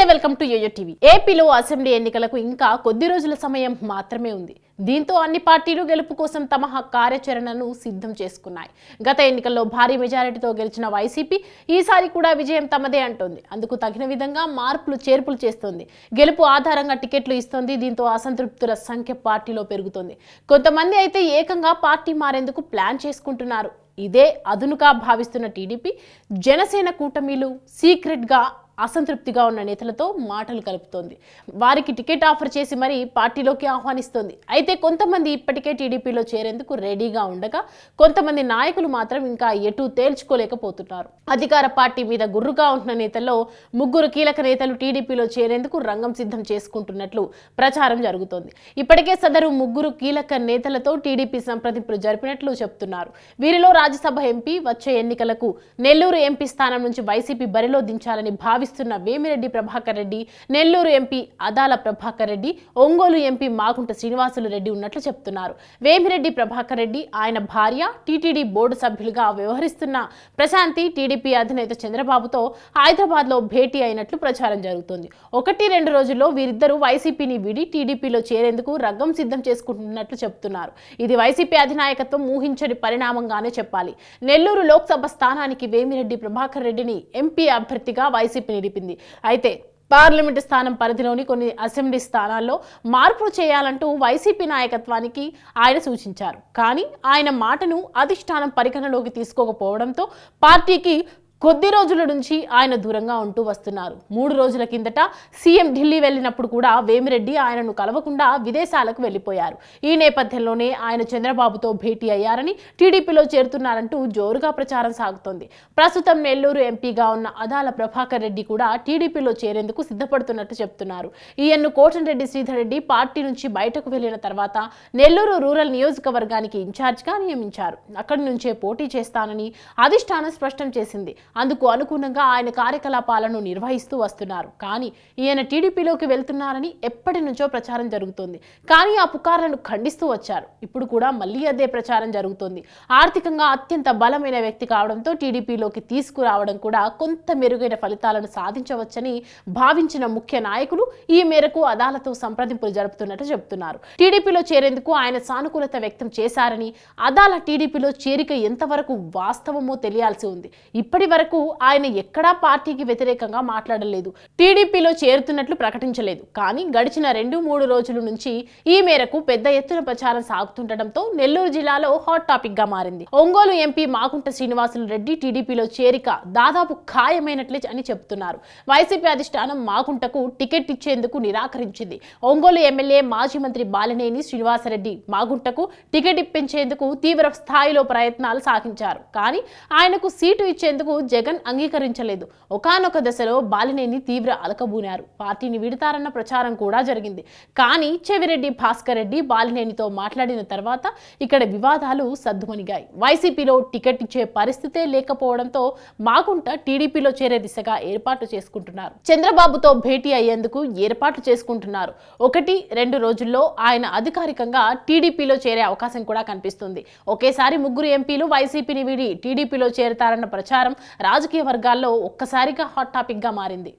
Welcome to Yoyo TV. ఏపీలో assembly ఎన్నికలకు ఇంకా కొద్ది రోజుల సమయం మాత్రమే ఉంది. దీంతో అన్ని పార్టీలు గెలుపు కోసం తమ కార్యాచరణను సిద్ధం చేసుకున్నాయి. గత ఎన్నికల్లో భారీ మెజారిటీతో గెలిచిన వైసీపీ ఈసారి కూడా విజయం తమదే అంటోంది. అందుకు తగిన విధంగా మార్పులు చేర్పులు చేస్తోంది. గెలుపు ఆధారంగా టికెట్లు ఇస్తోంది. దీంతో అసంతృప్తుల సంఖ్య పార్టీలో పెరుగుతోంది. కొంతమంది అయితే ఏకంగా పార్టీ మారేందుకు ప్లాన్ చేసుకుంటున్నారు. ఇదే అదునుగా భావిస్తున్న టీడీపీ, జనసేన కూటమిలు సీక్రెట్గా అసంతృప్తిగా ఉన్న నేతలతో మాటలు కలుపుతోంది. వారికి టికెట్ ఆఫర్ చేసి మరీ పార్టీలోకి ఆహ్వానిస్తోంది. అయితే కొంతమంది ఇప్పటికే టీడీపీలో చేరేందుకు రెడీగా ఉండగా, కొంతమంది నాయకులు మాత్రం ఇంకా ఎటూ తేల్చుకోలేకపోతున్నారు. అధికార పార్టీ మీద గుర్రుగా ఉంటున్న నేతల్లో ముగ్గురు కీలక నేతలు టీడీపీలో చేరేందుకు రంగం సిద్ధం చేసుకుంటున్నట్లు ప్రచారం జరుగుతోంది. ఇప్పటికే సదరు ముగ్గురు కీలక నేతలతో టీడీపీ సంప్రదింపులు జరిపినట్లు చెప్తున్నారు. వీరిలో రాజ్యసభ ఎంపీ, వచ్చే ఎన్నికలకు నెల్లూరు ఎంపీ స్థానం నుంచి వైసీపీ బరిలో దించాలని భావిస్తున్న వేమిరెడ్డి ప్రభాకర్ రెడ్డి, నెల్లూరు ఎంపీ అదాల ప్రభాకర్ రెడ్డి, ఒంగోలు ఎంపీ మాగుంట శ్రీనివాసులు రెడ్డి ఉన్నట్లు చెప్తున్నారు. వేమిరెడ్డి ప్రభాకర్ రెడ్డి, ఆయన భార్య టీటీడీ బోర్డు సభ్యులుగా వ్యవహరిస్తున్న ప్రశాంతి టీడీపీ అధినేత చంద్రబాబుతో హైదరాబాద్లో భేటీ అయినట్లు ప్రచారం జరుగుతోంది. 1-2 రోజుల్లో వీరిద్దరూ వైసీపీని విడి టీడీపీలో చేరేందుకు రంగం సిద్ధం చేసుకుంటున్నట్లు చెప్తున్నారు. ఇది వైసీపీ అధినాయకత్వం ఊహించని పరిణామంగానే చెప్పాలి. నెల్లూరు లోక్సభ స్థానానికి వేమిరెడ్డి ప్రభాకర్ రెడ్డిని ఎంపీ అభ్యర్థిగా వైసీపీ నిలిపింది. అయితే పార్లమెంటు స్థానం పరిధిలోని కొన్ని అసెంబ్లీ స్థానాల్లో మార్పులు చేయాలంటూ వైసీపీ నాయకత్వానికి ఆయన సూచించారు. కానీ ఆయన మాటను అధిష్టానం పరిగణలోకి తీసుకోకపోవడంతో పార్టీకి కొద్ది రోజుల నుంచి ఆయన దూరంగా ఉంటూ వస్తున్నారు. 3 రోజుల కిందట సీఎం ఢిల్లీ వెళ్ళినప్పుడు కూడా వేమిరెడ్డి ఆయనను కలవకుండా విదేశాలకు వెళ్లిపోయారు. ఈ నేపథ్యంలోనే ఆయన చంద్రబాబుతో భేటీ అయ్యారని, టీడీపీలో చేరుతున్నారంటూ జోరుగా ప్రచారం సాగుతోంది. ప్రస్తుతం నెల్లూరు ఎంపీగా ఉన్న అదాల ప్రభాకర్ రెడ్డి కూడా టీడీపీలో చేరేందుకు సిద్ధపడుతున్నట్టు చెప్తున్నారు. ఈయన్ను కోటంరెడ్డి శ్రీధర్ రెడ్డి పార్టీ నుంచి బయటకు వెళ్లిన తర్వాత నెల్లూరు రూరల్ నియోజకవర్గానికి ఇన్ఛార్జిగా నియమించారు. అక్కడి నుంచే పోటీ చేస్తానని అధిష్టానం స్పష్టం చేసింది. అందుకు అనుగుణంగా ఆయన కార్యకలాపాలను నిర్వహిస్తూ వస్తున్నారు. కానీ ఈయన టీడీపీలోకి వెళ్తున్నారని ఎప్పటి నుంచో ప్రచారం జరుగుతోంది. కానీ ఆ పుకార్లను ఖండిస్తూ వచ్చారు. ఇప్పుడు కూడా మళ్ళీ అదే ప్రచారం జరుగుతోంది. ఆర్థికంగా అత్యంత బలమైన వ్యక్తి కావడంతో టీడీపీలోకి తీసుకురావడం కూడా కొంత మెరుగైన ఫలితాలను సాధించవచ్చని భావించిన ముఖ్య నాయకులు ఈ మేరకు అదాలతో సంప్రదింపులు జరుపుతున్నట్టు చెబుతున్నారు. టీడీపీలో చేరేందుకు ఆయన సానుకూలత వ్యక్తం చేశారని, అదాల టీడీపీలో చేరిక ఎంతవరకు వాస్తవమో తెలియాల్సి ఉంది. ఇప్పటి వరకు ఆయన ఎక్కడా పార్టీకి వ్యతిరేకంగా మాట్లాడలేదు, టీడీపీలో చేరుతున్నట్లు ప్రకటించలేదు. కానీ గడిచిన 2-3 రోజుల నుంచి ఈ మేరకు పెద్ద ఎత్తున ప్రచారం సాగుతుండటంతో నెల్లూరు జిల్లాలో హాట్ టాపిక్ గా మారింది. ఒంగోలు ఎంపీ మాగుంట శ్రీనివాసులు రెడ్డి టీడీపీలో చేరిక దాదాపు ఖాయమైనట్లే అని చెబుతున్నారు. వైసీపీ అధిష్టానం మాగుంటకు టికెట్ ఇచ్చేందుకు నిరాకరించింది. ఒంగోలు ఎమ్మెల్యే మాజీ మంత్రి బాలినేని శ్రీనివాసరెడ్డి మాగుంటకు టికెట్ ఇప్పించేందుకు తీవ్ర స్థాయిలో ప్రయత్నాలు సాగించారు. కానీ ఆయనకు సీటు ఇచ్చేందుకు జగన్ అంగీకరించలేదు. ఒకానొక దశలో బాలినేని తీవ్ర అలకబూనారు. పార్టీని విడతారన్న ప్రచారం కూడా జరిగింది. కానీ చెవిరెడ్డి భాస్కర్ రెడ్డి బాలినేనితో మాట్లాడిన తర్వాత ఇక్కడ వివాదాలు సద్దుమణిగాయి. వైసీపీలో టికెట్ ఇచ్చే పరిస్థితే లేకపోవడంతో మాగుంట టీడీపీలో చేరే దిశగా ఏర్పాట్లు చేసుకుంటున్నారు. చంద్రబాబుతో భేటీ అయ్యేందుకు ఏర్పాట్లు చేసుకుంటున్నారు. 1-2 రోజుల్లో ఆయన అధికారికంగా టీడీపీలో చేరే అవకాశం కూడా కనిపిస్తుంది. ఒకేసారి ముగ్గురు ఎంపీలు వైసీపీని వీడి టీడీపీలో చేరతారన్న ప్రచారం రాజకీయ వర్గాల్లో ఒక్కసారిగా హాట్ టాపిక్ గా మారింది.